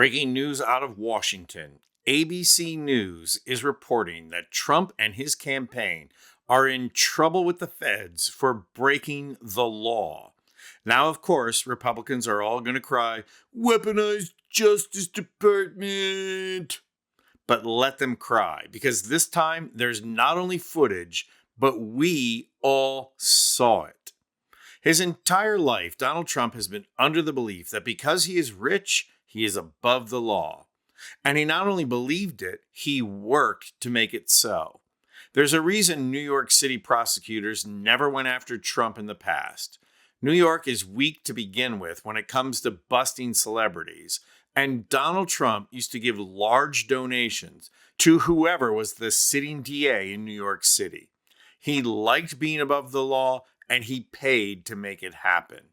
Breaking news out of Washington. ABC News is reporting that Trump and his campaign are in trouble with the feds for breaking the law. Now, of course, Republicans are all going to cry, "Weaponized Justice Department." But let them cry, because this time there's not only footage, but we all saw it. His entire life, Donald Trump has been under the belief that because he is rich, he is above the law. And he not only believed it, he worked to make it so. There's a reason New York City prosecutors never went after Trump in the past. New York is weak to begin with when it comes to busting celebrities, and Donald Trump used to give large donations to whoever was the sitting DA in New York City. He liked being above the law, and he paid to make it happen.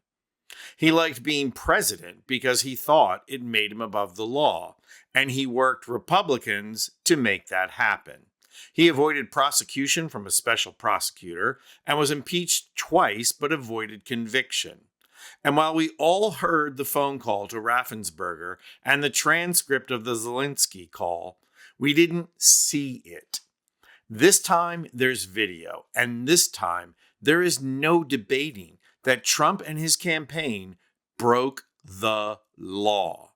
He liked being president because he thought it made him above the law, and he worked Republicans to make that happen. He avoided prosecution from a special prosecutor and was impeached twice but avoided conviction. And while we all heard the phone call to Raffensperger and the transcript of the Zelensky call, we didn't see it. This time there's video, and this time there is no debating that Trump and his campaign broke the law.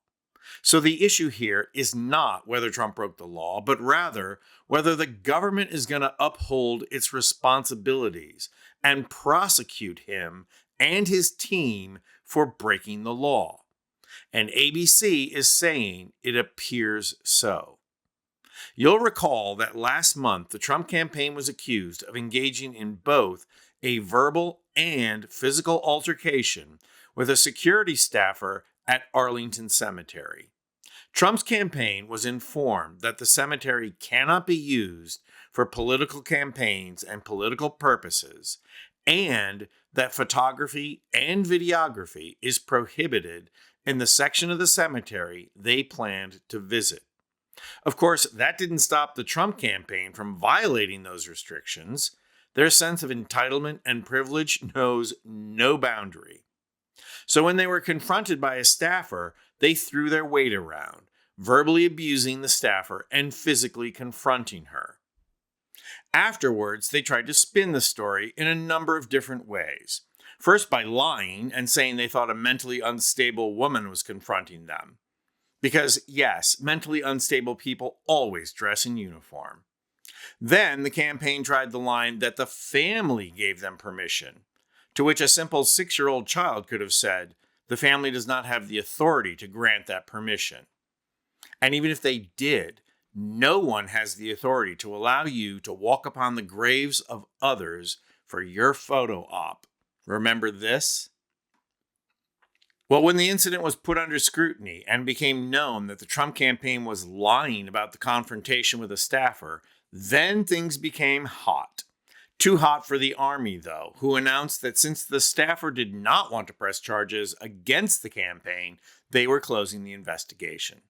So the issue here is not whether Trump broke the law, but rather whether the government is going to uphold its responsibilities and prosecute him and his team for breaking the law. And ABC is saying it appears so. You'll recall that last month the Trump campaign was accused of engaging in both a verbal and physical altercation with a security staffer at Arlington Cemetery. Trump's campaign was informed that the cemetery cannot be used for political campaigns and political purposes, and that photography and videography is prohibited in the section of the cemetery they planned to visit. Of course, that didn't stop the Trump campaign from violating those restrictions. Their sense of entitlement and privilege knows no boundary. So when they were confronted by a staffer, they threw their weight around, verbally abusing the staffer and physically confronting her. Afterwards, they tried to spin the story in a number of different ways. First, by lying and saying they thought a mentally unstable woman was confronting them. Because, yes, mentally unstable people always dress in uniform. Then the campaign tried the line that the family gave them permission, to which a simple 6-year-old child could have said, the family does not have the authority to grant that permission. And even if they did, no one has the authority to allow you to walk upon the graves of others for your photo op. Remember this? Well, when the incident was put under scrutiny and became known that the Trump campaign was lying about the confrontation with a staffer, then things became hot. Too hot for the Army, though, who announced that since the staffer did not want to press charges against the campaign, they were closing the investigation.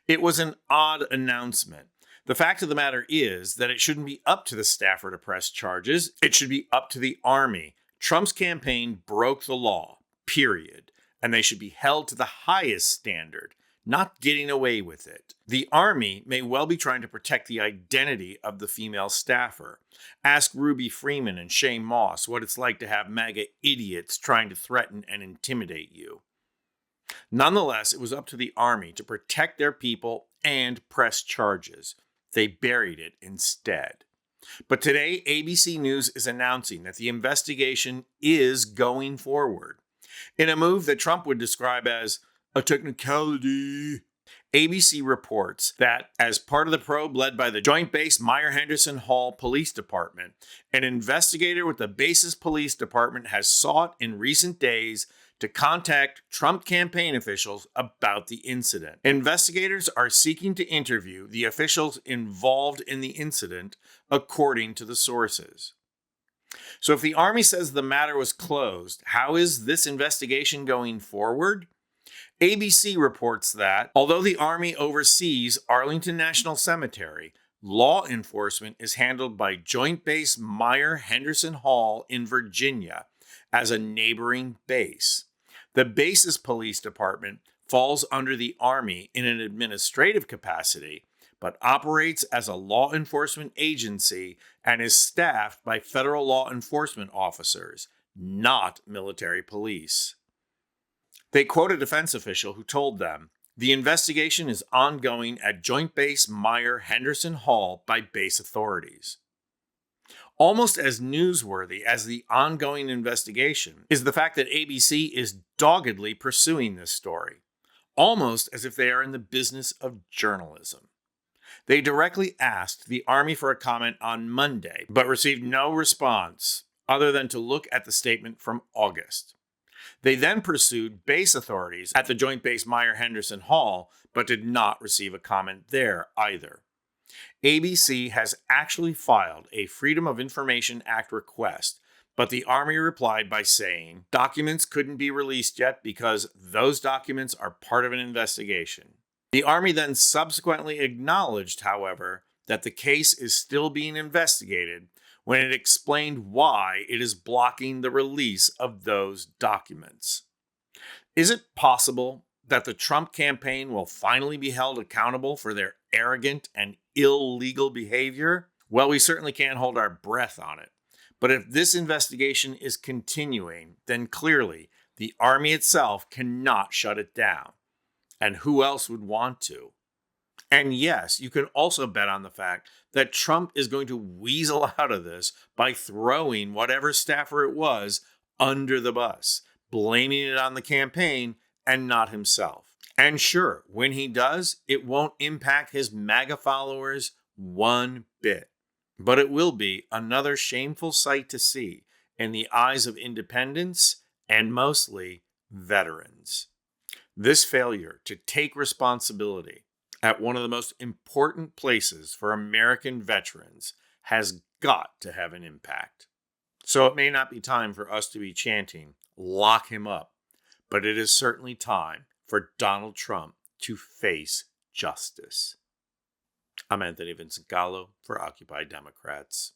It was an odd announcement. The fact of the matter is that it shouldn't be up to the staffer to press charges. It should be up to the Army. Trump's campaign broke the law, period. And they should be held to the highest standard, not getting away with it. The Army may well be trying to protect the identity of the female staffer. Ask Ruby Freeman and Shane Moss what it's like to have MAGA idiots trying to threaten and intimidate you. Nonetheless, it was up to the Army to protect their people and press charges. They buried it instead. But today, ABC News is announcing that the investigation is going forward. In a move that Trump would describe as a technicality, ABC reports that as part of the probe led by the Joint Base Meyer-Henderson Hall Police Department, an investigator with the base's police department has sought in recent days to contact Trump campaign officials about the incident. Investigators are seeking to interview the officials involved in the incident, according to the sources. So if the Army says the matter was closed, how is this investigation going forward? ABC reports that, although the Army oversees Arlington National Cemetery, law enforcement is handled by Joint Base Meyer-Henderson Hall in Virginia as a neighboring base. The base's police department falls under the Army in an administrative capacity, but operates as a law enforcement agency and is staffed by federal law enforcement officers, not military police. They quote a defense official who told them, "The investigation is ongoing at Joint Base Meyer-Henderson Hall by base authorities." Almost as newsworthy as the ongoing investigation is the fact that ABC is doggedly pursuing this story, almost as if they are in the business of journalism. They directly asked the Army for a comment on Monday, but received no response other than to look at the statement from August. They then pursued base authorities at the Joint Base Meyer-Henderson Hall, but did not receive a comment there either. ABC has actually filed a Freedom of Information Act request, but the Army replied by saying documents couldn't be released yet because those documents are part of an investigation. The Army then subsequently acknowledged, however, that the case is still being investigated when it explained why it is blocking the release of those documents. Is it possible that the Trump campaign will finally be held accountable for their arrogant and illegal behavior? Well, we certainly can't hold our breath on it. But if this investigation is continuing, then clearly the Army itself cannot shut it down. And who else would want to? And yes, you can also bet on the fact that Trump is going to weasel out of this by throwing whatever staffer it was under the bus, blaming it on the campaign and not himself. And sure, when he does, it won't impact his MAGA followers one bit. But it will be another shameful sight to see in the eyes of independents and mostly veterans. This failure to take responsibility at one of the most important places for American veterans has got to have an impact. So it may not be time for us to be chanting, "Lock him up," but it is certainly time for Donald Trump to face justice. I'm Anthony Vincent Gallo for Occupy Democrats.